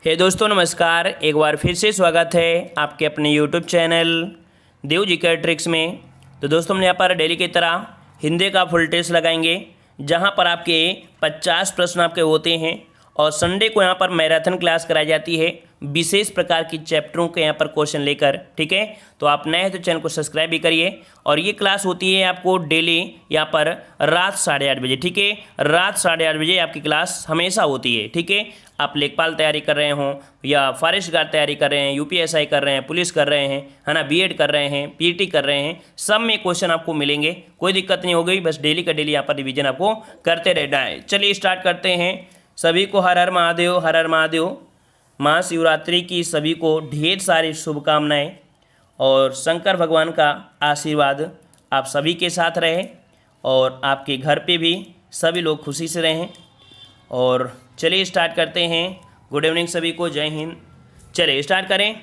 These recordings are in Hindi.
हे दोस्तों नमस्कार। एक बार फिर से स्वागत है आपके अपने यूट्यूब चैनल देव जी के ट्रिक्स में। तो दोस्तों हम यहाँ पर डेली की तरह हिंदी का फुल टेस्ट लगाएंगे, जहाँ पर आपके 50 प्रश्न आपके होते हैं और संडे को यहाँ पर मैराथन क्लास कराई जाती है विशेष प्रकार की चैप्टरों के यहाँ पर क्वेश्चन लेकर। ठीक है, तो आप नए हैं तो चैनल को सब्सक्राइब भी करिए। और ये क्लास होती है आपको डेली यहाँ पर रात 8:30 बजे। ठीक है, रात 8:30 बजे आपकी क्लास हमेशा होती है। ठीक है, आप लेखपाल तैयारी कर रहे हों या फॉरेस्ट गार्ड तैयारी कर रहे हैं, यूपीएसआई कर रहे हैं, पुलिस कर रहे हैं, है ना, बीएड कर रहे हैं, पीटी कर रहे हैं, सब में क्वेश्चन आपको मिलेंगे, कोई दिक्कत नहीं होगी। बस डेली का डेली यहाँ पर रिविजन आपको करते रहना है। चलिए स्टार्ट करते हैं। सभी को हर हर महादेव, हर हर महादेव। महाशिवरात्रि की सभी को ढेर सारी शुभकामनाएं और शंकर भगवान का आशीर्वाद आप सभी के साथ रहे और आपके घर पे भी सभी लोग खुशी से रहें। और चलिए स्टार्ट करते हैं। गुड इवनिंग सभी को, जय हिंद। चलिए स्टार्ट करें।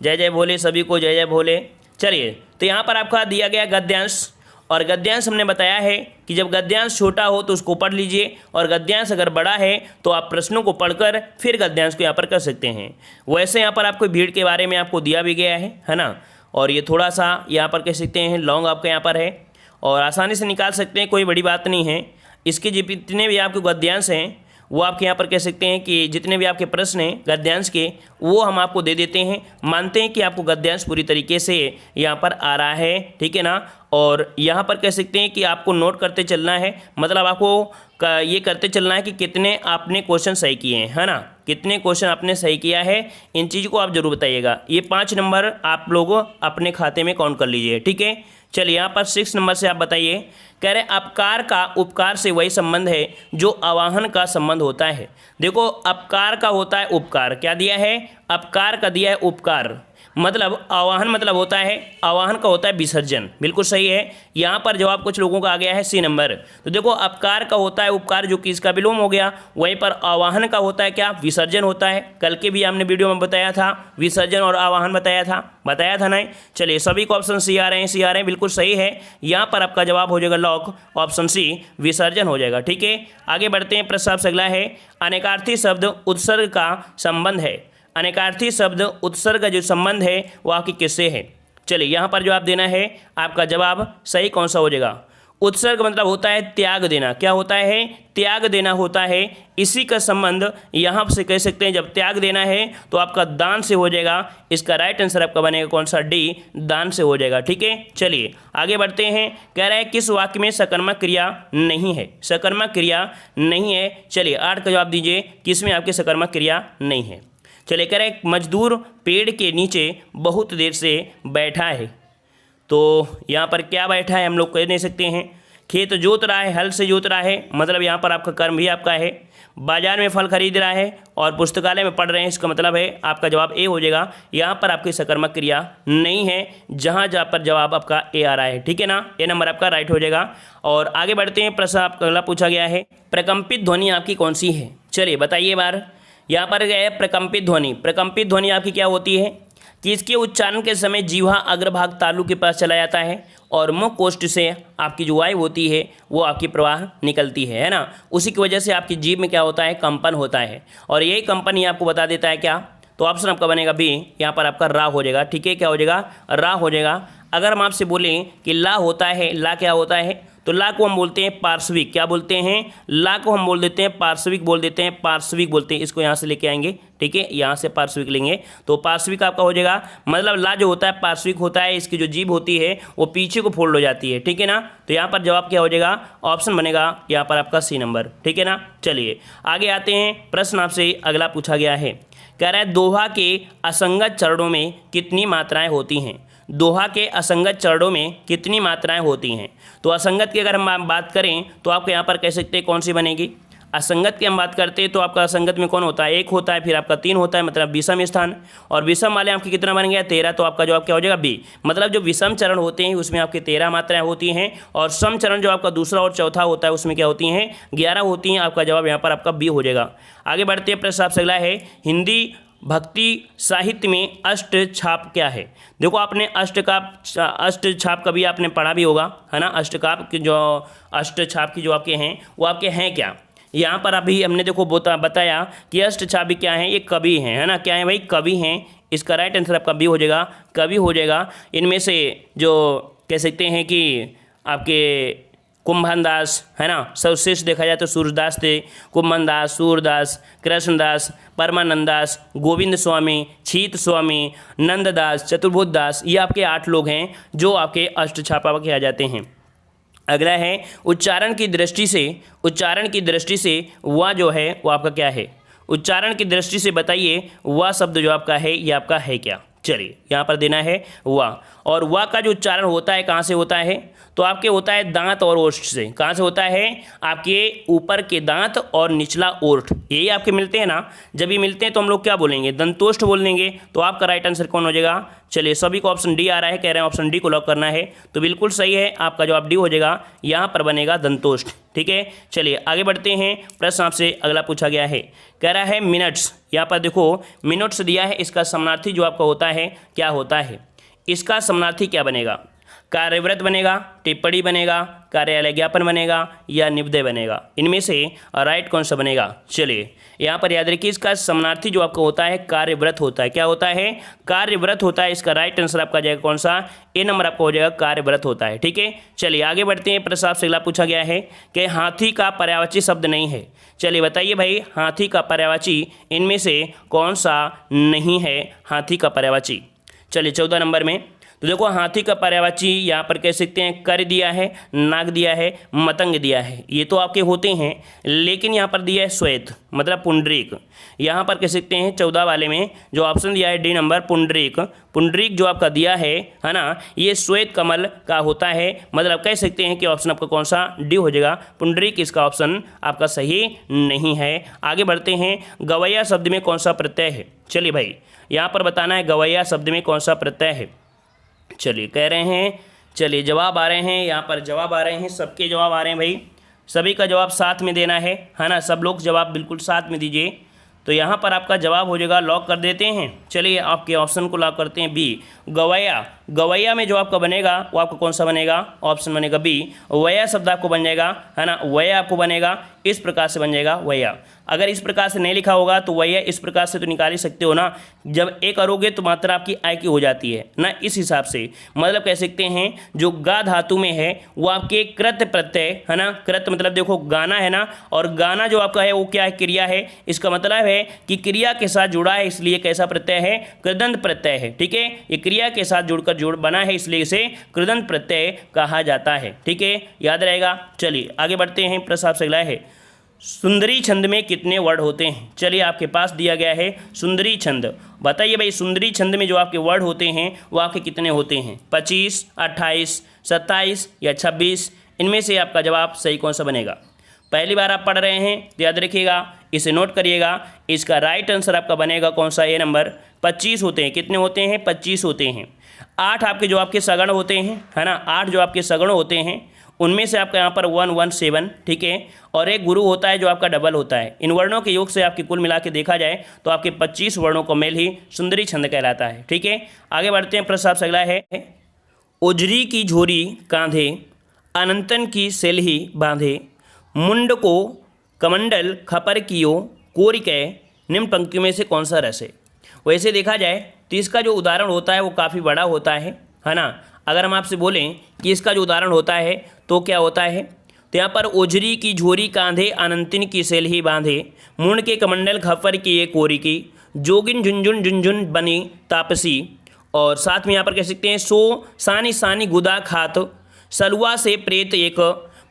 जय जय भोले सभी को, जय जय भोले। चलिए, तो यहाँ पर आपका दिया गया गद्यांश, और गद्यांश हमने बताया है कि जब गद्यांश छोटा हो तो उसको पढ़ लीजिए, और गद्यांश अगर बड़ा है तो आप प्रश्नों को पढ़कर फिर गद्यांश को यहाँ पर कर सकते हैं। वैसे यहाँ पर आपको भीड़ के बारे में आपको दिया भी गया है ना, और ये थोड़ा सा यहाँ पर कह सकते हैं लॉन्ग आपका यहाँ पर है और आसानी से निकाल सकते हैं, कोई बड़ी बात नहीं है। इसके जितने भी आपके गद्यांश हैं वो आपके यहाँ पर कह सकते हैं कि जितने भी आपके प्रश्न हैं गद्यांश के, वो हम आपको दे देते हैं। मानते हैं कि आपको गद्यांश पूरी तरीके से यहाँ पर आ रहा है, ठीक है ना। और यहाँ पर कह सकते हैं कि आपको नोट करते चलना है, मतलब आपको ये करते चलना है कि कितने आपने क्वेश्चन सही किए हैं, है ना, कितने क्वेश्चन आपने सही किया है। इन चीज़ को आप जरूर बताइएगा। ये 5 नंबर आप लोग अपने खाते में काउंट कर लीजिए। ठीक है, चलिए यहाँ पर 6 नंबर से आप बताइए। कह रहे अपकार का उपकार से वही संबंध है जो आवाहन का संबंध होता है। देखो, अपकार का होता है उपकार, क्या दिया है, अपकार का दिया है उपकार, मतलब आवाहन मतलब होता है, आवाहन का होता है विसर्जन। बिल्कुल सही है। यहाँ पर जवाब कुछ लोगों का आ गया है सी नंबर। तो देखो, अपकार का होता है उपकार, जो कि इसका विलोम हो गया। वहीं पर आवाहन का होता है क्या, विसर्जन होता है। कल के भी हमने वीडियो में बताया था, विसर्जन और आवाहन बताया था नहीं। चलिए, सभी को ऑप्शन सी आ रहे हैं, बिल्कुल सही है। यहाँ पर आपका जवाब हो जाएगा लॉक, ऑप्शन सी विसर्जन हो जाएगा। ठीक है, आगे बढ़ते हैं। प्रश्न आपसे अगला है, अनेकार्थी शब्द उत्सर्ग का संबंध है। अनेकार्थी शब्द उत्सर्ग का जो संबंध है वो आपकी किससे है। चलिए, यहाँ पर जवाब देना है। आपका जवाब सही कौन सा हो जाएगा। उत्सर्ग मतलब होता है त्याग देना। क्या होता है, त्याग देना होता है। इसी का संबंध यहाँ से कह सकते हैं, जब त्याग देना है तो आपका दान से हो जाएगा। इसका राइट आंसर आपका बनेगा कौन सा, डी, दान से हो जाएगा। ठीक है, चलिए आगे बढ़ते हैं। कह रहा है किस वाक्य में सकर्मक क्रिया नहीं है। सकर्मक क्रिया नहीं है। चलिए 8 का जवाब दीजिए, किस में आपकी सकर्मक क्रिया नहीं है। चलिए, कह रहे हैं मजदूर पेड़ के नीचे बहुत देर से बैठा है। तो यहाँ पर क्या बैठा है हम लोग कह नहीं सकते हैं। खेत जोत रहा है, हल से जोत रहा है, मतलब यहाँ पर आपका कर्म भी आपका है। बाजार में फल खरीद रहा है और पुस्तकालय में पढ़ रहे हैं, इसका मतलब है आपका जवाब ए हो जाएगा। यहाँ पर आपकी सकर्मक क्रिया नहीं है, जहाँ पर जवाब आपका ए आ रहा है। ठीक है ना, ए नंबर आपका राइट हो जाएगा। और आगे बढ़ते हैं। प्रश्न आपका अगला पूछा गया है, प्रकंपित ध्वनि आपकी कौन सी है। चलिए बताइए बार। यहाँ पर गया है प्रकंपित ध्वनि। प्रकंपित ध्वनि आपकी क्या होती है कि इसके उच्चारण के समय जीवा अग्रभाग तालु के पास चला जाता है और मुख कोष्ठ से आपकी जो वायु होती है वो आपकी प्रवाह निकलती है ना। उसी की वजह से आपकी जीभ में क्या होता है, कंपन होता है। और यही कंपन ही आपको बता देता है क्या, तो ऑप्शन आपका बनेगा बी। यहाँ पर आपका रा हो जाएगा। ठीक है, क्या हो जाएगा, रा हो जाएगा। अगर हम आपसे बोलें कि ला होता है, ला क्या होता है, तो ला को हम बोलते हैं पार्श्विक। क्या बोलते हैं, ला को हम बोल देते हैं पार्श्विक, बोल देते हैं पार्श्विक बोलते हैं। इसको यहाँ से लेके आएंगे, ठीक है, यहाँ से पार्श्विक लेंगे तो पार्श्विक आपका हो जाएगा। मतलब ला जो होता है पार्श्विक होता है, इसकी जो जीभ होती है वो पीछे को फोल्ड हो जाती है। ठीक है ना, तो यहाँ पर जवाब क्या हो जाएगा, ऑप्शन बनेगा यहाँ पर आपका सी नंबर। ठीक है ना, चलिए आगे आते हैं। प्रश्न आपसे अगला पूछा गया है, कह रहा है दोहा के असंगत चरणों में कितनी मात्राएं होती हैं। दोहा के असंगत चरणों में कितनी मात्राएं होती हैं। तो असंगत की अगर हम बात करें तो आपको यहाँ पर कह सकते हैं कौन सी बनेगी। असंगत की हम बात करते हैं तो आपका असंगत में कौन होता है, 1 होता है, फिर आपका 3 होता है, मतलब विषम स्थान। और विषम वाले आपके कितना बन गया, 13। तो आपका जवाब क्या हो जाएगा, बी। मतलब जो विषम चरण होते हैं उसमें आपके 13 मात्राएं होती हैं, और सम चरण जो आपका दूसरा और चौथा होता है उसमें क्या होती हैं, 11 होती हैं। आपका जवाब यहाँ पर आपका बी हो जाएगा। आगे बढ़ते हैं। प्रश्न आपसे अगला है, हिंदी भक्ति साहित्य में अष्ट छाप क्या है। देखो, आपने अष्ट छाप कभी आपने पढ़ा भी होगा, है ना। अष्ट छाप की जो आपके हैं वो आपके हैं क्या। यहाँ पर अभी हमने देखो बताया कि अष्टछापी क्या है, ये कवि हैं, है ना, क्या है भाई, कवि हैं। इसका राइट आंसर आपका बी हो जाएगा, कवि हो जाएगा। इनमें से जो कह सकते हैं कि आपके कुंभन दास, है ना, सर्वश्रेष्ठ देखा जाए तो सूरदास थे, कुंभन दास, सूरदास, कृष्णदास, परमानंद दास, गोविंद स्वामी, छीत स्वामी, नंददास, चतुर्भुज दास, ये आपके 8 लोग हैं जो आपके अष्टछापा किया जाते हैं। अगला है उच्चारण की दृष्टि से, उच्चारण की दृष्टि से वह जो है वो आपका क्या है, उच्चारण की दृष्टि से बताइए वह शब्द जो आपका है ये आपका है क्या। चलिए यहाँ पर देना है वह, और वह का जो उच्चारण होता है कहाँ से होता है, तो आपके होता है दांत और ओष्ठ से। कहाँ से होता है, आपके ऊपर के दांत और निचला ओष्ठ, यही आपके मिलते हैं ना। जब ये मिलते हैं तो हम लोग क्या बोलेंगे, दंतोष्ठ बोल देंगे। तो आपका राइट आंसर कौन हो जाएगा, चलिए सभी को ऑप्शन डी आ रहा है, कह रहे हैं ऑप्शन डी को लॉक करना है, तो बिल्कुल सही है, आपका जवाब डी हो जाएगा, यहाँ पर बनेगा दंतोष्ठ। ठीक है, चलिए आगे बढ़ते हैं। प्रश्न आपसे अगला पूछा गया है, कह रहा है मिनट्स। यहाँ पर देखो मिनट्स दिया है, इसका समानार्थी जो आपका होता है क्या होता है, इसका समानार्थी क्या बनेगा, कार्यव्रत बनेगा, टिप्पणी बनेगा, कार्यालय ज्ञापन बनेगा या निबंध बनेगा, इनमें से राइट कौन सा बनेगा। चलिए यहाँ पर याद रखिए, इसका समानार्थी जो आपका होता है कार्यव्रत होता है, क्या होता है, कार्यव्रत होता है। इसका राइट आंसर आपका जाएगा कौन सा, ए नंबर आपका हो जाएगा, कार्यव्रत होता है। ठीक है, चलिए आगे बढ़ते हैं। प्रश्न आपसे अगला पूछा गया है कि हाथी का पर्यायवाची शब्द नहीं है। चलिए बताइए भाई, हाथी का पर्यायवाची इनमें से कौन सा नहीं है, हाथी का पर्यायवाची। चलिए 14 नंबर में तो देखो हाथी का पर्यायवाची यहाँ पर कह सकते हैं कर दिया है, नाग दिया है, मतंग दिया है, ये तो आपके होते हैं, लेकिन यहाँ पर दिया है श्वेत मतलब पुंडरीक। यहाँ पर कह सकते हैं 14 वाले में जो ऑप्शन दिया है डी नंबर पुंडरीक, पुंडरीक जो आपका दिया है ना, ये श्वेत कमल का होता है, मतलब कह सकते हैं कि ऑप्शन आपका कौन सा, डी हो जाएगा, पुंडरीक इसका ऑप्शन आपका सही नहीं है। आगे बढ़ते हैं, गवैया शब्द में कौन सा प्रत्यय है। चलिए भाई यहाँ पर बताना है गवैया शब्द में कौन सा प्रत्यय है। चलिए कह रहे हैं, चलिए जवाब आ रहे हैं, यहाँ पर जवाब आ रहे हैं, सबके जवाब आ रहे हैं भाई, सभी का जवाब साथ में देना है ना, सब लोग जवाब बिल्कुल साथ में दीजिए। तो यहाँ पर आपका जवाब हो जाएगा, लॉक कर देते हैं। चलिए आपके ऑप्शन को लॉक करते हैं बी, गवैया। गवैया में जो आपका बनेगा वो आपका कौन सा बनेगा, ऑप्शन बनेगा बी, वैया शब्द आपको बन जाएगा, है ना, वैया आपको बनेगा, इस प्रकार से बन जाएगा वैया। अगर इस प्रकार से नहीं लिखा होगा तो वैया इस प्रकार से तो निकाल ही सकते हो ना, जब ए करोगे तो मात्रा आपकी आय की हो जाती है ना, इस हिसाब से मतलब कह सकते हैं जो गा धातु में है वो आपके कृत प्रत्यय, है ना, कृत मतलब देखो गाना है ना, और गाना जो आपका है वो क्या है, क्रिया है, इसका मतलब है कि क्रिया के साथ जुड़ा है, इसलिए कैसा प्रत्यय है, कृदंत प्रत्यय है। ठीक है, ये क्रिया के साथ जुड़कर जोड़ बना है, इसलिए इसे कृदंत प्रत्यय कहा जाता है। ठीक है, याद रहेगा। चलिए आगे बढ़ते हैं। प्रश्न आपसे अगला है, सुंदरी छंद में कितने वर्ड होते हैं। चलिए आपके पास दिया गया है सुंदरी छंद, बताइए भाई सुंदरी छंद में जो आपके वर्ड होते हैं वो आपके कितने होते हैं, 25, 28, 27 या 26, इनमें से आपका जवाब सही कौन सा बनेगा। पहली बार आप पढ़ रहे हैं तो याद रखिएगा, इसे नोट करिएगा, इसका राइट आंसर आपका बनेगा कौन सा, ए नंबर 25 होते हैं। कितने होते हैं, 25 होते हैं। 8 आपके जो आपके सगण होते हैं, है ना, 8 जो आपके सगण होते हैं उनमें से आपका यहाँ पर 117, ठीक है, और एक गुरु होता है जो आपका डबल होता है। इन वर्णों के योग से आपके कुल मिला के देखा जाए तो आपके 25 वर्णों को मेल ही सुंदरी छंद कहलाता है। ठीक है, आगे बढ़ते हैं। प्रश्न आपसे अगला है, उजरी की झोरी कांधे, अनंतन की सेलही बांधे, मुंड को कमंडल खपर कियो कोरिकै, निम्न पंक्तियों में से कौन सा रस है। वैसे देखा जाए तो इसका जो उदाहरण होता है वो काफ़ी बड़ा होता है ना। अगर हम आपसे बोलें कि इसका जो उदाहरण होता है तो क्या होता है, तो यहाँ पर ओझरी की झोरी कांधे, अनंतिन की सेलही बांधे, मुंड के कमंडल खपर की ये कोरी की, जोगिन झुंझुन झुंझुन बनी तापसी, और साथ में यहाँ पर कह सकते हैं सो सानी सानी गुदा खात, सलुआ से प्रेत एक,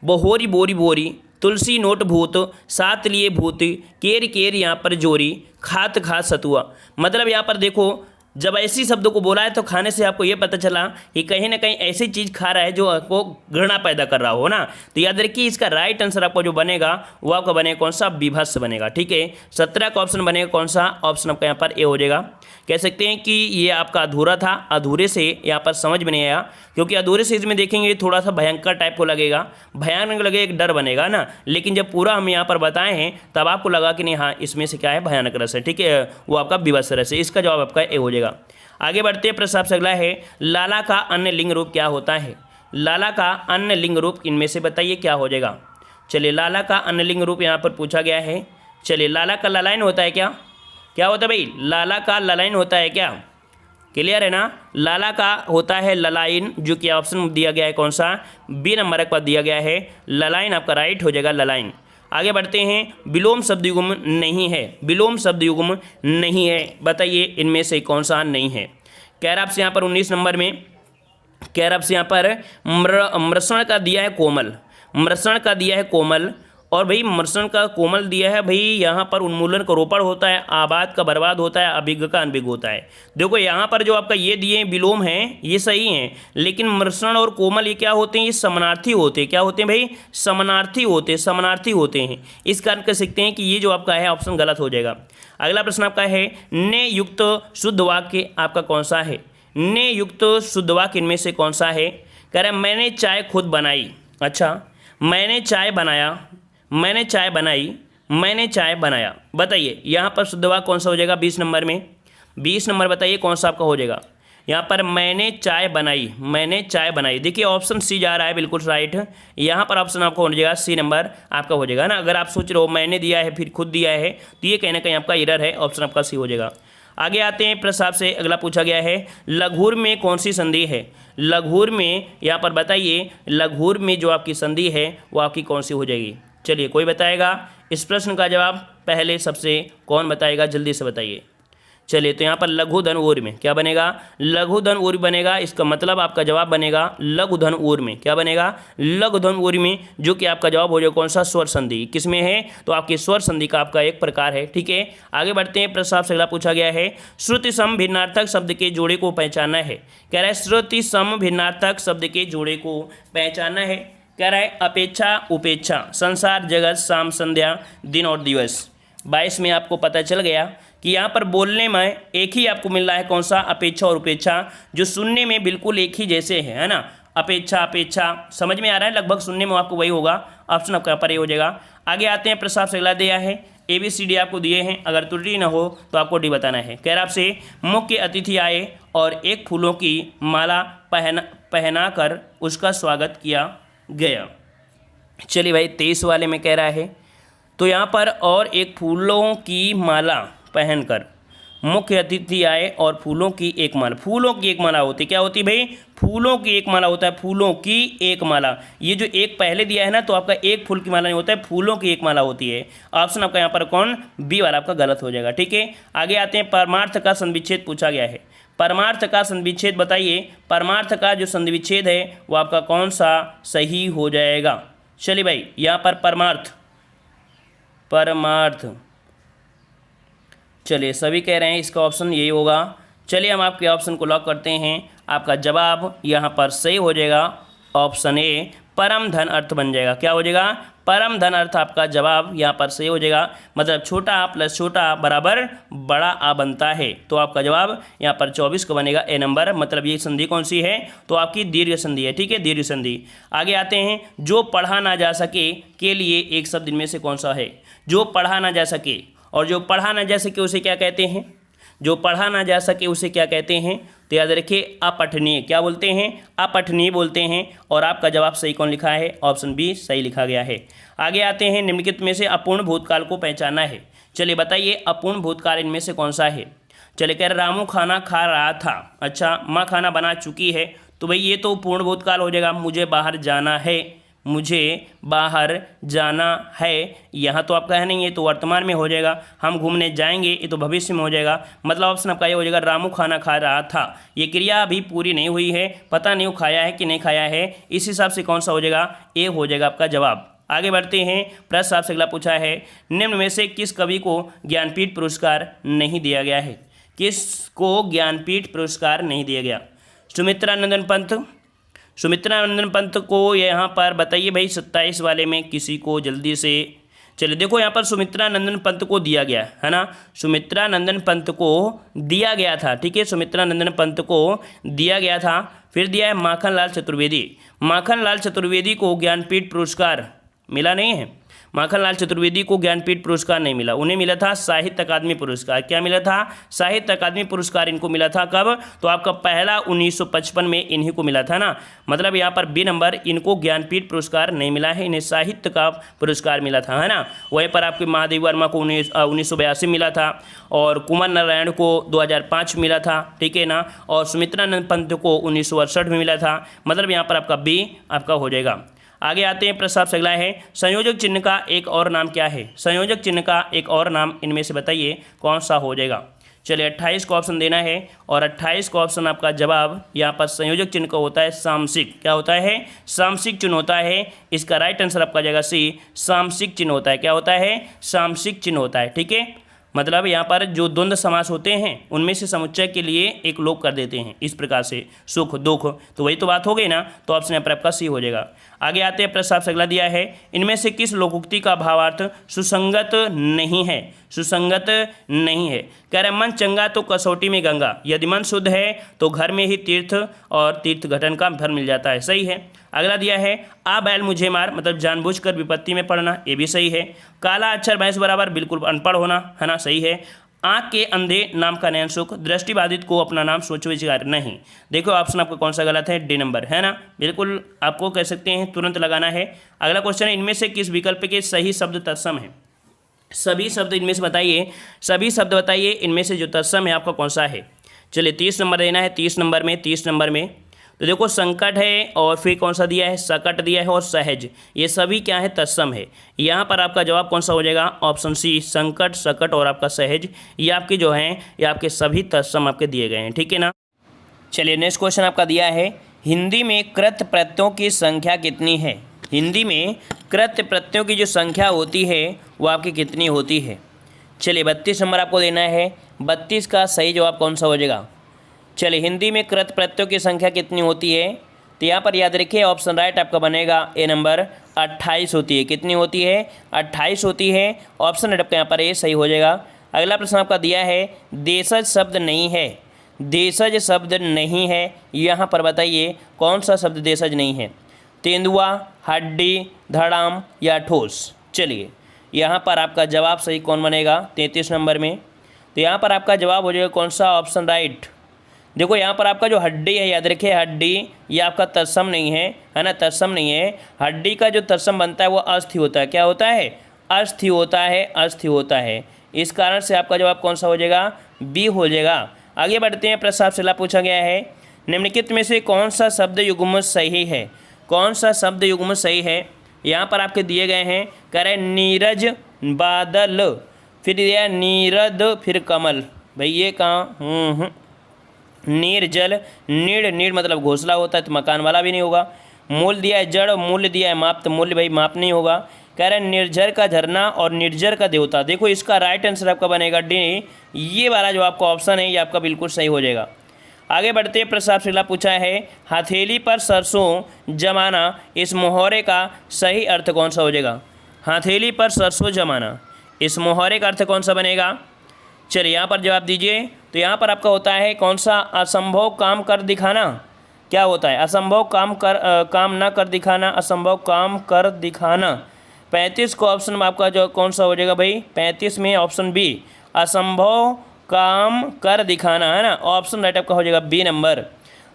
बहोरी बोरी बोरी, तुलसी नोट भूत, सात लिए भूत, केर केर यहाँ पर जोरी, खात खात सतुआ। मतलब यहाँ पर देखो जब ऐसी शब्दों को बोला है तो खाने से आपको ये पता चला कि कहीं ना कहीं ऐसी चीज़ खा रहा है जो आपको घृणा पैदा कर रहा हो ना। तो याद रखिए इसका राइट आंसर आपको जो बनेगा वो आपका बनेगा कौन सा, बीभत्स बनेगा। ठीक है, 17 का ऑप्शन बनेगा कौन सा, ऑप्शन आपका यहाँ पर ए हो जाएगा। कह सकते हैं कि ये आपका अधूरा था, अधूरे से यहाँ पर समझ में नहीं आया, क्योंकि अधूरे से इसमें देखेंगे थोड़ा सा भयंकर टाइप को लगेगा, भयानक लगेगा, एक डर बनेगा ना, लेकिन जब पूरा हम यहाँ पर बताए हैं तब आपको लगा कि नहीं हाँ इसमें से क्या है, भयानक रस है। ठीक है, वो आपका बीभत्स रस है, इसका जवाब आपका ए हो जाएगा। आगे बढ़ते हैं। प्रश्न आपसे अगला है, लाला का अन्य लिंग रूप क्या होता है। लाला का अन्य लिंग रूप इनमें से बताइए क्या हो जाएगा। चलिए लाला का अन्यलिंग रूप यहाँ पर पूछा गया है। चलिए लाला का ललायन होता है क्या? क्या होता है भाई? लाला का ललायन होता है क्या? क्लियर है ना? लाला का होता है ललायन, जो कि ऑप्शन दिया गया है कौन सा? बी नंबर पर दिया गया है ललायन, आपका राइट हो जाएगा ललायन। आगे बढ़ते हैं, विलोम शब्द युग्म नहीं है। विलोम शब्द युग्म नहीं है, बताइए इनमें से कौन सा नहीं है? कह रहा आपसे यहाँ पर 19 नंबर में, कह रहा आपसे यहाँ पर मृषण का दिया है कोमल, मृषण का दिया है कोमल, और भाई मृषण का कोमल दिया है भाई, यहाँ पर उन्मूलन का रोपण होता है, आबाद का बर्बाद होता है, अभिज्ञ का अनभिज्ञ होता है। देखो यहाँ पर जो आपका ये दिए विलोम हैं ये सही हैं, लेकिन मृषण और कोमल ये क्या होते हैं? ये समानार्थी होते हैं। क्या होते हैं भाई? समानार्थी होते हैं, समानार्थी होते हैं। इस कारण कह सकते हैं कि ये जो आपका है ऑप्शन गलत हो जाएगा। अगला प्रश्न आपका है, ने युक्त शुद्ध वाक्य आपका कौन सा है? ने युक्त शुद्ध वाक्य इनमें से कौन सा है? कह रहा है मैंने चाय खुद बनाई। अच्छा, मैंने चाय बनाया, मैंने चाय बनाई, मैंने चाय बनाया, बताइए यहाँ पर शुद्ध वाक्य कौन सा हो जाएगा? 20 नंबर में 20 नंबर बताइए कौन सा आपका हो जाएगा? यहाँ पर मैंने चाय बनाई, मैंने चाय बनाई। देखिए ऑप्शन सी जा रहा है, बिल्कुल राइट। यहाँ पर ऑप्शन आपका हो जाएगा सी नंबर आपका हो जाएगा ना। अगर आप सोच रहे हो मैंने दिया है फिर खुद दिया है, तो ये कहीं ना कहीं आपका एरर है, ऑप्शन आपका सी हो जाएगा। आगे आते हैं प्रश्न आपसे अगला पूछा गया है, लघुर में कौन सी संधि है? लघुर में यहाँ पर बताइए, लघुर में जो आपकी संधि है वो आपकी कौन सी हो जाएगी? चलिए कोई बताएगा इस प्रश्न का जवाब? पहले सबसे कौन बताएगा, जल्दी से बताइए। चलिए तो यहाँ पर लघु धन ऊर में क्या बनेगा? लघु धन ऊर बनेगा। इसका मतलब आपका जवाब बनेगा लघु धन ऊर में। क्या बनेगा? लघु धन ऊर में, जो कि आपका जवाब हो जाएगा कौन सा? स्वर संधि। किसमें है? तो आपकी स्वर संधि का आपका एक प्रकार है। ठीक है, आगे बढ़ते हैं। प्रश्न आपसे अगला पूछा गया है, श्रुति सम भिन्नार्थक शब्द के जोड़े को पहचानना है। कह रहा है श्रुति सम भिन्नार्थक शब्द के जोड़े को पहचानना है। कह रहा है अपेक्षा उपेक्षा, संसार जगत शाम संध्या दिन और दिवस। 22 में आपको पता चल गया कि यहाँ पर बोलने में एक ही आपको मिल रहा है कौन सा? अपेक्षा और उपेक्षा, जो सुनने में बिल्कुल एक ही जैसे है ना। अपेक्षा अपेक्षा समझ में आ रहा है, लगभग सुनने में आपको वही होगा। ऑप्शन आपका पर ये हो जाएगा। आगे आते हैं, प्रश्न आपसे अगला दिया है, ABCD आपको दिए हैं, अगर त्रुटि न हो तो आपको डी बताना है। कह रहा आपसे मुख्य अतिथि आए और एक फूलों की माला पहना कर उसका स्वागत किया गया। चलिए भाई 23 वाले में कह रहा है, तो यहाँ पर और एक फूलों की माला पहनकर मुख्य अतिथि आए और फूलों की एक माला। फूलों की एक माला होती क्या होती भाई? फूलों की एक माला होता है, फूलों की एक माला। ये जो एक पहले दिया है ना, तो आपका एक फूल की माला नहीं होता है, फूलों की एक माला होती है। ऑप्शन आपका यहाँ पर कौन? बी वाला आपका गलत हो जाएगा। ठीक है, आगे आते हैं, परमार्थ का संविच्छेद पूछा गया है। परमार्थ का संविच्छेद बताइए, परमार्थ का जो संविच्छेद है वो आपका कौन सा सही हो जाएगा? चलिए भाई यहाँ पर परमार्थ, परमार्थ, चलिए सभी कह रहे हैं इसका ऑप्शन यही होगा। चलिए हम आपके ऑप्शन को लॉक करते हैं। आपका जवाब यहाँ पर सही हो जाएगा, ऑप्शन ए परम धन अर्थ बन जाएगा। क्या हो जाएगा? परम धन अर्थ आपका जवाब यहाँ पर सही हो जाएगा। मतलब छोटा आ प्लस छोटा बराबर बड़ा आ बनता है, तो आपका जवाब यहाँ पर 24 का बनेगा, ए नंबर। मतलब ये संधि कौन सी है? तो आपकी दीर्घ संधि है। ठीक है, दीर्घ संधि। आगे आते हैं, जो पढ़ा ना जा सके के लिए एक शब्द इनमें से कौन सा है? जो पढ़ा ना जा सके, और जो पढ़ा ना जा सके उसे क्या कहते हैं? जो पढ़ा ना जा सके उसे क्या कहते हैं? तो याद रखिए अपठनीय। क्या बोलते हैं? अपठनीय बोलते हैं। और आपका जवाब सही कौन लिखा है? ऑप्शन बी सही लिखा गया है। आगे आते हैं, निम्नलिखित में से अपूर्ण भूतकाल को पहचानना है। चलिए बताइए अपूर्ण भूतकाल इनमें से कौन सा है? चलिए कह रहे रामू खाना खा रहा था। अच्छा, माँ खाना बना चुकी है, तो भाई ये तो पूर्ण भूतकाल हो जाएगा। मुझे बाहर जाना है, मुझे बाहर जाना है, यहाँ तो आपका है नहीं, ये तो वर्तमान में हो जाएगा। हम घूमने जाएंगे, ये तो भविष्य में हो जाएगा। मतलब ऑप्शन आपका ये हो जाएगा, रामू खाना खा रहा था। ये क्रिया अभी पूरी नहीं हुई है, पता नहीं वो खाया है कि नहीं खाया है। इस हिसाब से कौन सा हो जाएगा? ए हो जाएगा आपका जवाब। आगे बढ़ते हैं, प्रश्न आपसे अगला पूछा है, निम्न में से किस कवि को ज्ञानपीठ पुरस्कार नहीं दिया गया है? किसको ज्ञानपीठ पुरस्कार नहीं दिया गया? सुमित्रा नंदन पंत, सुमित्रा नंदन पंत को यहाँ पर बताइए भाई 27 वाले में किसी को जल्दी से। चलिए देखो यहाँ पर सुमित्रा नंदन पंत को दिया गया है ना, सुमित्रा नंदन पंत को दिया गया था। ठीक है, सुमित्रा नंदन पंत को दिया गया था। फिर दिया है माखन लाल चतुर्वेदी। माखन लाल चतुर्वेदी को ज्ञानपीठ पुरस्कार मिला नहीं है। माखनलाल चतुर्वेदी को ज्ञानपीठ पुरस्कार नहीं मिला, उन्हें मिला था साहित्य अकादमी पुरस्कार। क्या मिला था? साहित्य अकादमी पुरस्कार इनको मिला था। कब? तो आपका पहला 1955 में इन्हीं को मिला था ना, मतलब यहाँ पर बी नंबर, इनको ज्ञानपीठ पुरस्कार नहीं मिला है, इन्हें साहित्य का पुरस्कार मिला था, है ना। वहीं पर आपके महादेव वर्मा को 1982 मिला था, और कुमार नारायण को 2005 मिला था, ठीक है ना, और सुमित्रानंद पंत को 1968 में मिला था। मतलब यहाँ पर आपका बी आपका हो जाएगा। आगे आते हैं, प्रश्न आपसे अगला है, संयोजक चिन्ह का एक और नाम क्या है? संयोजक चिन्ह का एक और नाम इनमें से बताइए कौन सा हो जाएगा। चलिए 28 का ऑप्शन देना है, और 28 का ऑप्शन आपका जवाब यहाँ पर संयोजक चिन्ह का होता है सामसिक। क्या होता है? सामसिक चिन्ह होता है। इसका राइट आंसर आपका जाएगा सी, सामसिक चिन्ह होता है। क्या होता है? सामसिक चिन्ह होता है, ठीक है। मतलब यहाँ पर जो द्वंद्व समास होते हैं उनमें से समुच्चय के लिए एक लोप कर देते हैं, इस प्रकार से सुख दुख, तो वही तो बात हो गई ना, तो ऑप्शन यहाँ पर आपका सी हो जाएगा। आगे आते हैं, प्रश्न आपसे अगला दिया है, इनमें से किस लोकोक्ति का भावार्थ सुसंगत नहीं है? सुसंगत नहीं है। कह रहे मन चंगा तो कसौटी में गंगा, यदि मन शुद्ध है तो घर में ही तीर्थ और तीर्थ घटन का फल मिल जाता है। सही है। अगला दिया है, आ बैल मुझे मार, मतलब जानबूझकर विपत्ति में पड़ना, ये भी सही है। काला अक्षर भैंस बराबर, बिल्कुल अनपढ़ होना, है ना, सही है। आँख के अंधे नाम का नयन सुख, दृष्टिबाधित को अपना नाम सोच विचार नहीं। देखो ऑप्शन आपका कौन सा गलत है? डी नंबर, है ना, बिल्कुल आपको कह सकते हैं तुरंत लगाना है। अगला क्वेश्चन है, इनमें से किस विकल्प के सही शब्द तत्सम है? सभी शब्द इनमें से बताइए, सभी शब्द बताइए, इनमें से जो तत्सम है आपका कौन सा है? चलिए 30 नंबर देना है, 30 नंबर में तो देखो संकट है, और फिर कौन सा दिया है? सकट दिया है, और सहज, ये सभी क्या है? तत्सम है। यहाँ पर आपका जवाब कौन सा हो जाएगा? ऑप्शन सी, संकट, सकट और आपका सहज, ये आपके जो हैं ये आपके सभी तत्सम आपके दिए गए हैं, ठीक है ना। चलिए नेक्स्ट क्वेश्चन आपका दिया है, हिंदी में कृत प्रत्ययों की संख्या कितनी है? हिंदी में कृत प्रत्ययों की जो संख्या होती है वो आपकी कितनी होती है? चलिए 32 नंबर आपको देना है। 32 का सही जवाब कौन सा हो जाएगा? चलिए हिंदी में कृत प्रत्ययों की संख्या कितनी होती है? तो यहाँ पर याद रखिए ऑप्शन राइट आपका बनेगा ए नंबर, 28 होती है। कितनी होती है? 28 होती है। ऑप्शन राइट आपका यहाँ पर ए सही हो जाएगा। अगला प्रश्न आपका दिया है, देशज शब्द नहीं है, देशज शब्द नहीं है, यहाँ पर बताइए कौन सा शब्द देशज नहीं है? तेंदुआ, हड्डी, धड़ाम या ठोस। चलिए यहाँ पर आपका जवाब सही कौन बनेगा 33 नंबर में? तो यहाँ पर आपका जवाब हो जाएगा कौन सा? Option right. देखो यहाँ पर आपका जो हड्डी है, याद रखिए हड्डी ये आपका तत्सम नहीं है ना, तत्सम नहीं है। हड्डी का जो तत्सम बनता है वो अस्थि होता है। क्या होता है? अस्थि होता है, अस्थि होता है। इस कारण से आपका जवाब कौन सा हो जाएगा? बी हो जाएगा। आगे बढ़ते हैं, प्रश्न आपसे पूछा गया है, निम्नलिखित में से कौन सा शब्द युग्म सही है? कौन सा शब्द युग्म सही है? यहाँ पर आपके दिए गए हैं, कह रहे नीरज, बादल, फिर दिया नीरद, फिर कमल। भाई ये कहाँ? नीर जल, नीड़ मतलब घोंसला होता है, तो मकान वाला भी नहीं होगा। मूल दिया है जड़, मूल्य दिया है माप, तो मूल्य भाई माप नहीं होगा। कह रहे हैं निर्जर का झरना और निर्जर का देवता। देखो इसका राइट आंसर आपका बनेगा डी, ये वाला जो आपका ऑप्शन है ये आपका बिल्कुल सही हो जाएगा। आगे बढ़ते हैं, प्रश्न आपसे अगला पूछा है, हथेली पर सरसों जमाना, इस मुहावरे का सही अर्थ कौन सा हो जाएगा? हथेली पर सरसों जमाना, इस मुहावरे का अर्थ कौन सा बनेगा? चलिए यहाँ पर जवाब दीजिए। तो यहाँ पर आपका होता है कौन सा? असंभव काम कर दिखाना। क्या होता है? असंभव काम ना कर दिखाना, असंभव काम कर दिखाना। 35 को ऑप्शन में आपका जो कौन सा हो जाएगा भाई? 35 में ऑप्शन बी, असंभव काम कर दिखाना, है ना। ऑप्शन राइट आपका हो जाएगा बी नंबर।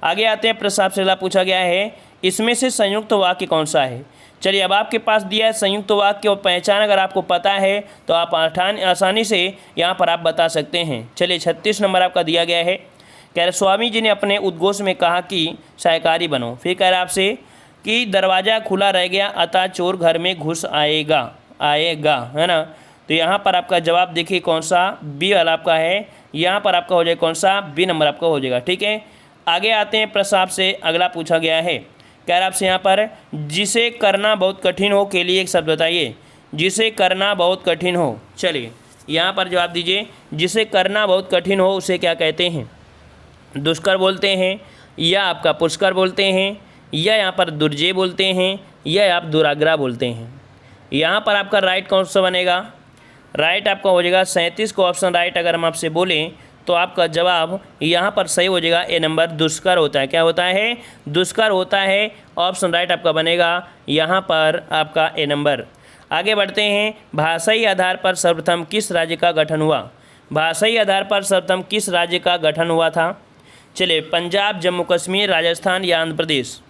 आगे आते हैं, प्रश्न आपसे अगला पूछा गया है, इसमें से संयुक्त वाक्य कौन सा है? चलिए अब आपके पास दिया है संयुक्त वाक्य और पहचान, अगर आपको पता है तो आप आसानी से यहाँ पर आप बता सकते हैं। चलिए 36 नंबर आपका दिया गया है, कह रहे स्वामी जी ने अपने उद्घोष में कहा कि सहकारी बनो। फिर कह रहा आपसे कि दरवाज़ा खुला रह गया अतः चोर घर में घुस आएगा, है ना। तो यहाँ पर आपका जवाब देखिए कौन सा? बी वाला आपका है। यहाँ पर आपका हो जाएगा कौन सा? बी नंबर आपका हो जाएगा, ठीक है। आगे आते हैं, प्रश्न आपसे अगला पूछा गया है, कह रहा आपसे यहाँ पर, जिसे करना बहुत कठिन हो के लिए एक शब्द बताइए। जिसे करना बहुत कठिन हो। चलिए यहाँ पर जवाब दीजिए, जिसे करना बहुत कठिन हो उसे क्या कहते हैं? दुष्कर बोलते हैं, या आपका पुष्कर बोलते हैं, या यहाँ पर दुर्जय बोलते हैं, या आप दुराग्रह बोलते हैं। यहाँ पर आपका राइट कौन सा बनेगा? राइट आपका हो जाएगा 37 को ऑप्शन राइट अगर हम आपसे बोलें तो आपका जवाब यहाँ पर सही हो जाएगा ए नंबर, दुष्कर होता है। क्या होता है? दुष्कर होता है। ऑप्शन राइट आपका बनेगा यहाँ पर आपका ए नंबर। आगे बढ़ते हैं, भाषाई आधार पर सर्वप्रथम किस राज्य का गठन हुआ? भाषाई आधार पर सर्वप्रथम किस राज्य का गठन हुआ था? चलिए, पंजाब, जम्मू कश्मीर, राजस्थान या आंध्र प्रदेश?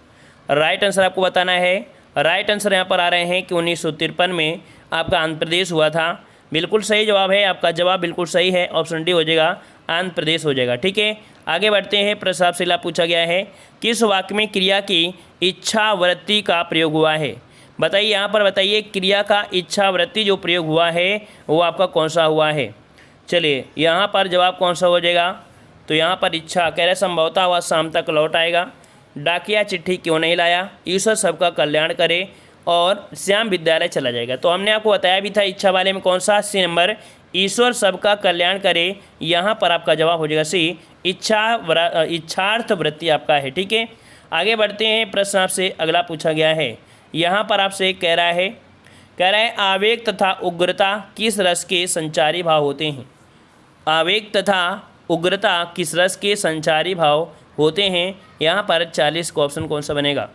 राइट आंसर आपको बताना है। राइट आंसर यहाँ पर आ रहे हैं कि 1953 में आपका आंध्र प्रदेश हुआ था। बिल्कुल सही जवाब है, आपका जवाब बिल्कुल सही है, ऑप्शन डी हो जाएगा, आंध्र प्रदेश हो जाएगा। ठीक है, आगे बढ़ते हैं। प्रश्न आपसे पूछा गया है, किस वाक्य में क्रिया की इच्छावृत्ति का प्रयोग हुआ है? बताइए, यहाँ पर बताइए, क्रिया का इच्छावृत्ति जो प्रयोग हुआ है वो आपका कौन सा हुआ है? चलिए, यहाँ पर जवाब कौन सा हो जाएगा? तो यहाँ पर इच्छा कह रहे संभवतः वह शाम तक लौट आएगा, डाकिया चिट्ठी क्यों नहीं लाया, ईश्वर सबका कल्याण करे और श्याम विद्यालय चला जाएगा। तो हमने आपको बताया भी था इच्छा वाले में कौन सा, सी नंबर, ईश्वर सबका कल्याण करे। यहाँ पर आपका जवाब हो जाएगा सी, इच्छार्थ वृत्ति आपका है। ठीक है, आगे बढ़ते हैं। प्रश्न आपसे अगला पूछा गया है, यहाँ पर आपसे कह रहा है आवेग तथा उग्रता किस रस के संचारी भाव होते हैं? आवेग तथा उग्रता किस रस के संचारी भाव होते हैं? यहाँ पर 40 का ऑप्शन कौन सा बनेगा?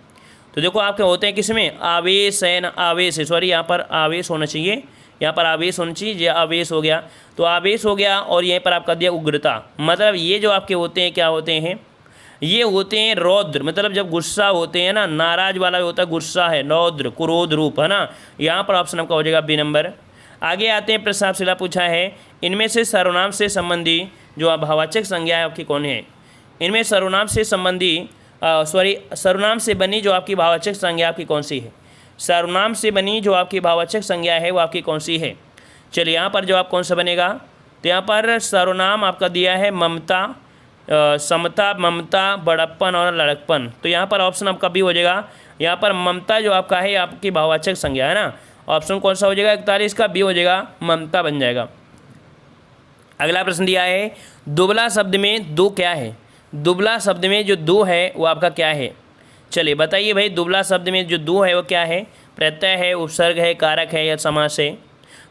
तो देखो, आपके होते हैं किसमें, आवेश है ना, आवेश है, सॉरी, यहाँ पर आवेश होना चाहिए, यहाँ पर आवेश होना चाहिए, ये आवेश हो गया, तो आवेश हो गया। और यहीं पर आपका दिया उग्रता, मतलब ये जो आपके होते हैं क्या होते हैं, ये होते हैं रौद्र, मतलब जब गुस्सा होते हैं ना, नाराज वाला होता है, गुस्सा है, रौद्र, क्रोध रूप, है ना। यहाँ पर ऑप्शन आपका हो जाएगा बी नंबर। आगे आते हैं। प्रश्न आपसे पूछा है, इनमें से सर्वनाम से संबंधी जो भाववाचक संज्ञा है आपकी कौन है? इनमें सर्वनाम से संबंधी सर्वनाम से बनी जो आपकी भाववाचक संज्ञा आपकी कौन सी है? सर्वनाम से बनी जो आपकी भाववाचक संज्ञा है वो आपकी कौन सी है? चलिए, यहाँ पर जवाब कौन सा बनेगा? तो यहाँ पर सर्वनाम आपका दिया है ममता, समता, ममता, बड़प्पन और लड़कपन। तो यहाँ पर ऑप्शन आपका बी हो जाएगा। यहाँ पर ममता जो आपका है आपकी भाववाचक संज्ञा है ना, ऑप्शन कौन सा हो जाएगा? 41 का बी हो जाएगा, ममता बन जाएगा। अगला प्रश्न दिया है, दुबला शब्द में दो क्या है? दुबला शब्द में जो दो है वो आपका क्या है? चलिए बताइए भाई, दुबला शब्द में जो दो है वो क्या है? प्रत्यय है, उपसर्ग है, कारक है या समास है?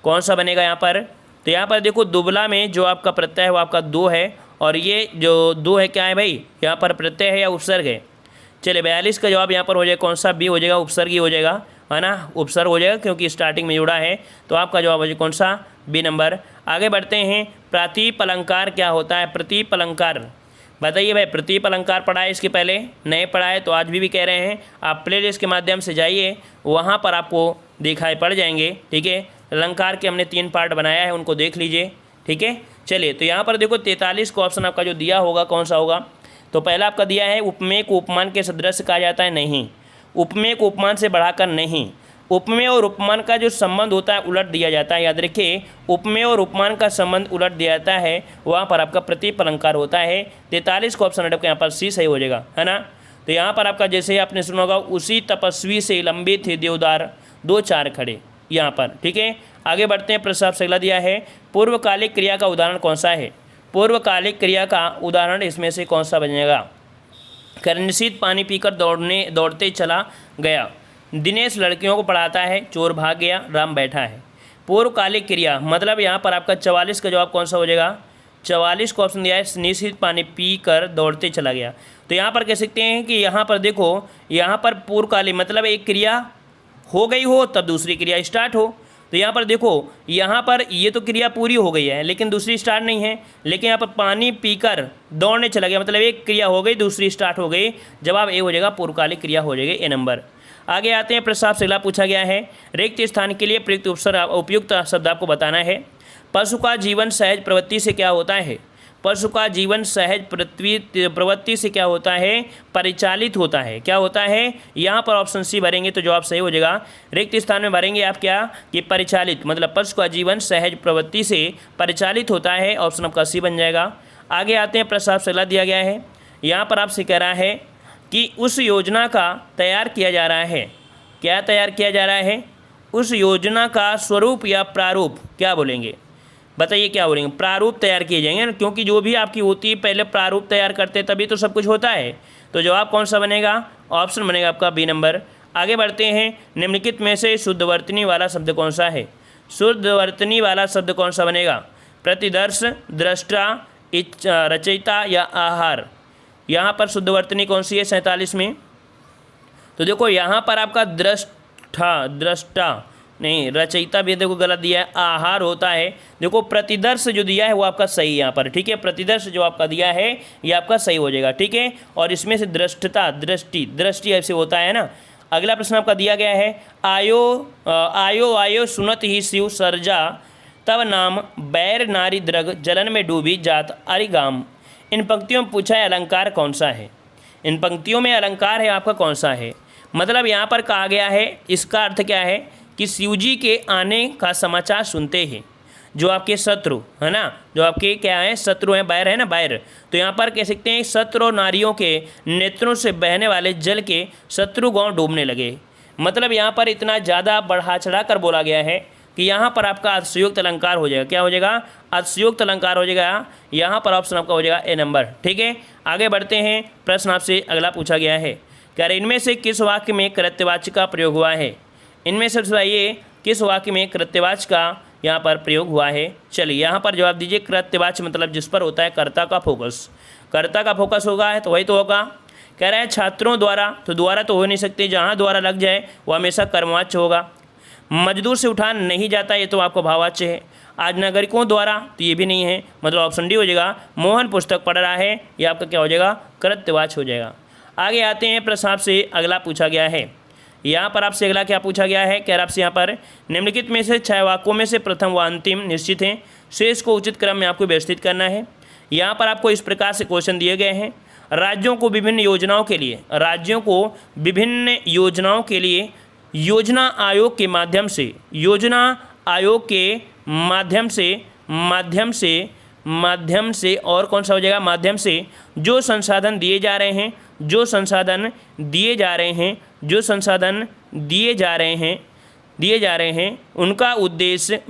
कौन सा बनेगा यहाँ पर? तो यहाँ पर देखो, दुबला में जो आपका प्रत्यय है वो आपका दो है, और ये जो दो है क्या है भाई? यहाँ पर प्रत्यय है या उपसर्ग है? चलिए, 42 का जवाब यहाँ पर हो जाएगा कौन सा? बी हो जाएगा, उपसर्ग ही हो जाएगा, है ना, उपसर्ग हो जाएगा क्योंकि स्टार्टिंग में जुड़ा है। तो आपका जवाब हो जाएगा कौन सा? B number. आगे बढ़ते हैं। प्रतीप अलंकार क्या होता है? प्रतीप अलंकार बताइए भाई, प्रतीप अलंकार पढ़ा है इसके पहले? नहीं पढ़ा है तो आज भी कह रहे हैं, आप प्लेलिस्ट के माध्यम से जाइए, वहाँ पर आपको दिखाई पड़ जाएंगे। ठीक है, अलंकार के हमने 3 पार्ट बनाया है, उनको देख लीजिए। ठीक है, चलिए, तो यहाँ पर देखो 43 को ऑप्शन आपका जो दिया होगा कौन सा होगा? तो पहला आपका दिया है, उपमेय को उपमान के सदृश कहा जाता है, नहीं। उपमेय को उपमान से बढ़ाकर, नहीं। उपमेय और उपमान का जो संबंध होता है उलट दिया जाता है, याद रखिए, उपमेय और उपमान का संबंध उलट दिया जाता है, वहाँ पर आपका प्रतीप अलंकार होता है। 43 का ऑप्शन आपका यहाँ पर सी सही हो जाएगा, है ना। तो यहाँ पर आपका जैसे आपने सुना होगा, उसी तपस्वी से लंबे थे देवदार, 2 4 खड़े, यहाँ पर। ठीक है, आगे बढ़ते हैं। प्रश्न आपसे अगला दिया है, पूर्वकालिक क्रिया का उदाहरण कौन सा है? पूर्वकालिक क्रिया का उदाहरण इसमें से कौन सा बनेगा? करणसित पानी पीकर दौड़ते चला गया, दिनेश लड़कियों को पढ़ाता है, चोर भाग गया, राम बैठा है। पूर्वकालिक क्रिया मतलब यहाँ पर आपका 44 का जवाब कौन सा हो जाएगा? 44 को ऑप्शन दिया है, निश्चित पानी पी कर दौड़ते चला गया। तो यहाँ पर कह सकते हैं कि यहाँ पर देखो, यहाँ पर पूर्वकालिक मतलब एक क्रिया हो गई हो तब दूसरी क्रिया स्टार्ट हो। तो यहाँ पर देखो, यहाँ पर ये तो क्रिया पूरी हो गई है लेकिन दूसरी स्टार्ट नहीं है, लेकिन यहाँ पर पानी पीकर दौड़ने चला गया मतलब एक क्रिया हो गई, दूसरी स्टार्ट हो गई। जवाब ए हो जाएगा, पूर्वकालिक क्रिया हो जाएगी, ए नंबर। आगे आते हैं। प्रश्न आपसे अगला पूछा गया है, रिक्त स्थान के लिए उपयुक्त शब्द आपको बताना है। पशु का जीवन सहज प्रवृत्ति से क्या होता है? पशु का जीवन सहज प्रवृत्ति से क्या होता है? परिचालित होता है। क्या होता है? यहाँ पर ऑप्शन सी भरेंगे तो जवाब सही हो जाएगा। रिक्त स्थान में भरेंगे आप क्या कि परिचालित, मतलब पशु का जीवन सहज प्रवृत्ति से परिचालित होता है, ऑप्शन आपका सी बन जाएगा। आगे आते हैं। प्रश्न आपसे अगला दिया गया है, यहाँ पर आपसे कह रहा है कि उस योजना का तैयार किया जा रहा है। क्या तैयार किया जा रहा है? उस योजना का स्वरूप या प्रारूप क्या बोलेंगे? बताइए क्या बोलेंगे? प्रारूप तैयार किए जाएंगे ना, क्योंकि जो भी आपकी होती है पहले प्रारूप तैयार करते तभी तो सब कुछ होता है। तो जवाब कौन सा बनेगा? ऑप्शन बनेगा आपका बी नंबर। आगे बढ़ते हैं। निम्नलिखित में से शुद्धवर्तनी वाला शब्द कौन सा है? शुद्धवर्तनी वाला शब्द कौन सा बनेगा? प्रतिदर्श, दृष्टा, रचयिता या आहार? यहाँ पर शुद्धवर्तनी कौन सी है 47 में? तो देखो यहाँ पर आपका दृष्टा नहीं, रचयिता भी देखो गलत दिया है, आहार होता है। देखो प्रतिदर्श जो दिया है वो आपका सही है यहाँ पर, ठीक है। प्रतिदर्श जो आपका दिया है ये आपका सही हो जाएगा, ठीक है। और इसमें से दृष्टता, दृष्टि ऐसे होता है ना। अगला प्रश्न आपका दिया गया है, आयो आयो सुनत ही शिव सर्जा, तब नाम बैर नारी द्रग जलन में डूबी जात अरिगाम। इन पंक्तियों में पूछा है अलंकार कौन सा है। इन पंक्तियों में अलंकार है आपका कौन सा है। मतलब यहाँ पर कहा गया है, इसका अर्थ क्या है कि शिवजी के आने का समाचार सुनते हैं जो आपके शत्रु है ना, जो आपके क्या है शत्रु हैं, बैर है ना, बैर। तो यहाँ पर कह सकते हैं शत्रु नारियों के नेत्रों से बहने वाले जल के शत्रु गांव डूबने लगे। मतलब यहाँ पर इतना ज़्यादा बढ़ा चढ़ा कर बोला गया है कि यहाँ पर आपका अतिशयोक्त अलंकार हो जाएगा। क्या हो जाएगा? अतिशयोक्त अलंकार हो जाएगा। यहाँ पर ऑप्शन आपका हो जाएगा ए नंबर, ठीक है। आगे बढ़ते हैं, प्रश्न आपसे अगला पूछा गया है, क्या इनमें से किस वाक्य में कृत्यवाच्य का प्रयोग हुआ है। इनमें से बताइए किस वाक्य में कृत्यवाच्य का यहाँ पर प्रयोग हुआ है। चलिए यहाँ पर जवाब दीजिए। कृत्यवाच्य मतलब जिस पर होता है कर्ता का फोकस, कर्ता का फोकस होगा है तो वही तो होगा। कह रहे हैं छात्रों द्वारा, तो द्वारा तो हो नहीं सकते, जहाँ द्वारा लग जाए वो हमेशा कर्मवाच्य होगा। मजदूर से उठा नहीं जाता, ये तो आपको भाववाच्य है। आज नागरिकों द्वारा, तो ये भी नहीं है, मतलब ऑप्शन डी हो जाएगा। मोहन पुस्तक पढ़ रहा है, ये आपका क्या हो जाएगा? कृत्यवाच्य हो जाएगा। आगे आते हैं, प्रश्न आपसे अगला पूछा गया है। यहाँ पर आपसे अगला क्या पूछा गया है, कह रहा आपसे यहाँ पर निम्नलिखित में से 6 वाक्यों में से प्रथम व अंतिम निश्चित हैं, शेष को उचित क्रम में आपको व्यवस्थित करना है। यहाँ पर आपको इस प्रकार से क्वेश्चन दिए गए हैं, राज्यों को विभिन्न योजनाओं के लिए, राज्यों को विभिन्न योजनाओं के लिए योजना आयोग के माध्यम से, योजना आयोग के माध्यम से और कौन सा हो जाएगा? माध्यम से जो संसाधन दिए जा रहे हैं, जो संसाधन दिए जा रहे हैं उनका उद्देश्य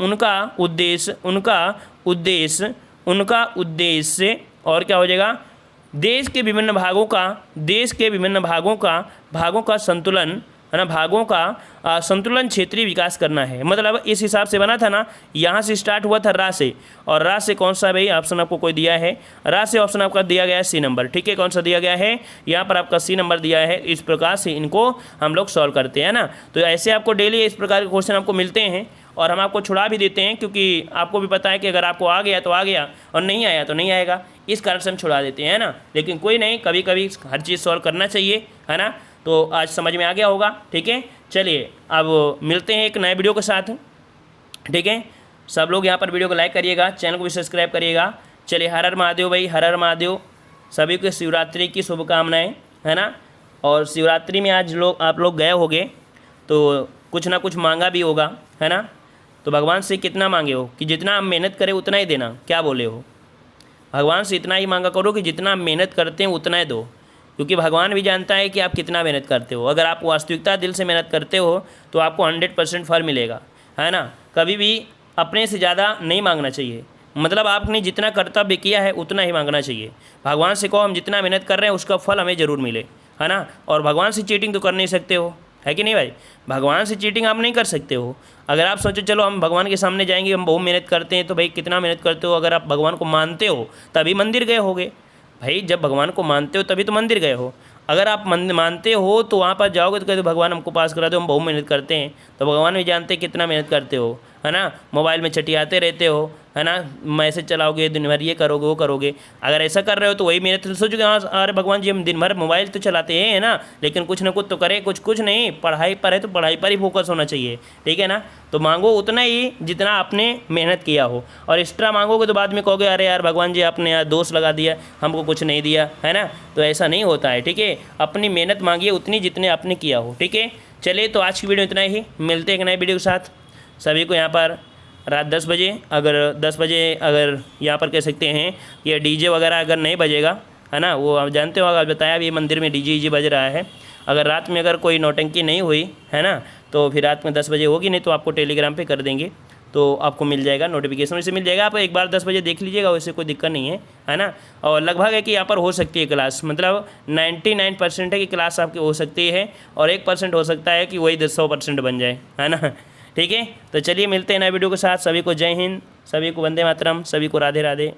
और क्या हो जाएगा? देश के विभिन्न भागों का संतुलन है ना, भागों का संतुलन क्षेत्रीय विकास करना है। मतलब इस हिसाब से बना था ना, यहाँ से स्टार्ट हुआ था रा से, और रा से कौन सा भाई ऑप्शन आपको कोई दिया है? रा से ऑप्शन आपका दिया गया है सी नंबर, ठीक है। कौन सा दिया गया है? यहाँ पर आपका सी नंबर दिया है। इस प्रकार से इनको हम लोग सॉल्व करते हैं ना। तो ऐसे आपको डेली इस प्रकार के क्वेश्चन आपको मिलते हैं और हम आपको छुड़ा भी देते हैं, क्योंकि आपको भी पता है कि अगर आपको आ गया तो आ गया और नहीं आया तो नहीं आएगा, इस कारण से हम छुड़ा देते हैं ना। लेकिन कोई नहीं, कभी कभी हर चीज़ सॉल्व करना चाहिए, है ना। तो आज समझ में आ गया होगा, ठीक है। चलिए अब मिलते हैं एक नए वीडियो के साथ, ठीक है। सब लोग यहाँ पर वीडियो को लाइक करिएगा, चैनल को भी सब्सक्राइब करिएगा। चलिए, हर हर महादेव भाई, हर हर महादेव। सभी को शिवरात्रि की शुभकामनाएं, है ना। और शिवरात्रि में आज आप लोग गए होंगे तो कुछ ना कुछ मांगा भी होगा, है ना। तो भगवान से कितना मांगे हो कि जितना आप मेहनत करें उतना ही देना, क्या बोले हो? भगवान से इतना ही मांगा करो कि जितना आप मेहनत करते हैं उतना ही दो, क्योंकि भगवान भी जानता है कि आप कितना मेहनत करते हो। अगर आप वास्तविकता दिल से मेहनत करते हो तो आपको 100% फल मिलेगा, है ना। कभी भी अपने से ज़्यादा नहीं मांगना चाहिए। मतलब आपने जितना कर्तव्य किया है उतना ही मांगना चाहिए। भगवान से कहो हम जितना मेहनत कर रहे हैं उसका फल हमें ज़रूर मिले, है ना। और भगवान से चीटिंग तो कर नहीं सकते हो, है कि नहीं भाई? भगवान से चीटिंग आप नहीं कर सकते हो। अगर आप सोचो चलो हम भगवान के सामने जाएंगे, हम बहुत मेहनत करते हैं, तो भाई कितना मेहनत करते हो? अगर आप भगवान को मानते हो तभी मंदिर गए होगे भाई। जब भगवान को मानते हो तभी तो मंदिर गए हो। अगर आप मानते हो तो वहाँ पर जाओगे तो कहते हो भगवान हमको पास करा दो, हम बहुत मेहनत करते हैं, तो भगवान भी जानते हैं कितना मेहनत करते हो, है ना। मोबाइल में चटियाते रहते हो, है ना, मैसेज चलाओगे दिन भर, ये करोगे वो करोगे। अगर ऐसा कर रहे हो तो वही मेहनत सोचोगे, हाँ अरे भगवान जी हम दिन भर मोबाइल तो चलाते हैं, है ना, लेकिन कुछ ना कुछ तो करें। कुछ नहीं, पढ़ाई पर है तो पढ़ाई पर ही फोकस होना चाहिए, ठीक है ना। तो मांगो उतना ही जितना आपने मेहनत किया हो, और एक्स्ट्रा मांगोगे तो बाद में कहोगे अरे यार भगवान जी आपने यार दोष लगा दिया, हमको कुछ नहीं दिया, है ना। तो ऐसा नहीं होता है, ठीक है। अपनी मेहनत मांगिए उतनी जितने आपने किया हो, ठीक है। चलिए तो आज की वीडियो इतना ही, मिलते हैं एक नए वीडियो के साथ। सभी को यहाँ पर रात 10 बजे अगर यहाँ पर कह सकते हैं ये डीजे वगैरह अगर नहीं बजेगा, है ना, वो आप जानते हो, अगर बताया भी मंदिर में डीजे बज रहा है, अगर रात में अगर कोई नौटंकी नहीं हुई, है ना, तो फिर रात में 10 बजे होगी, नहीं तो आपको टेलीग्राम पे कर देंगे, तो आपको मिल जाएगा नोटिफिकेशन, वैसे मिल जाएगा। आप एक बार 10 बजे देख लीजिएगा, वैसे कोई दिक्कत नहीं है ना। और लगभग है कि यहाँ पर हो सकती है क्लास, मतलब 99% है कि क्लास आपकी हो सकती है, और 1% हो सकता है कि वही 100% बन जाए, है ना, ठीक है। तो चलिए मिलते हैं नए वीडियो के साथ। सभी को जय हिंद, सभी को वंदे मातरम, सभी को राधे राधे,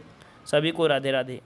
सभी को राधे राधे।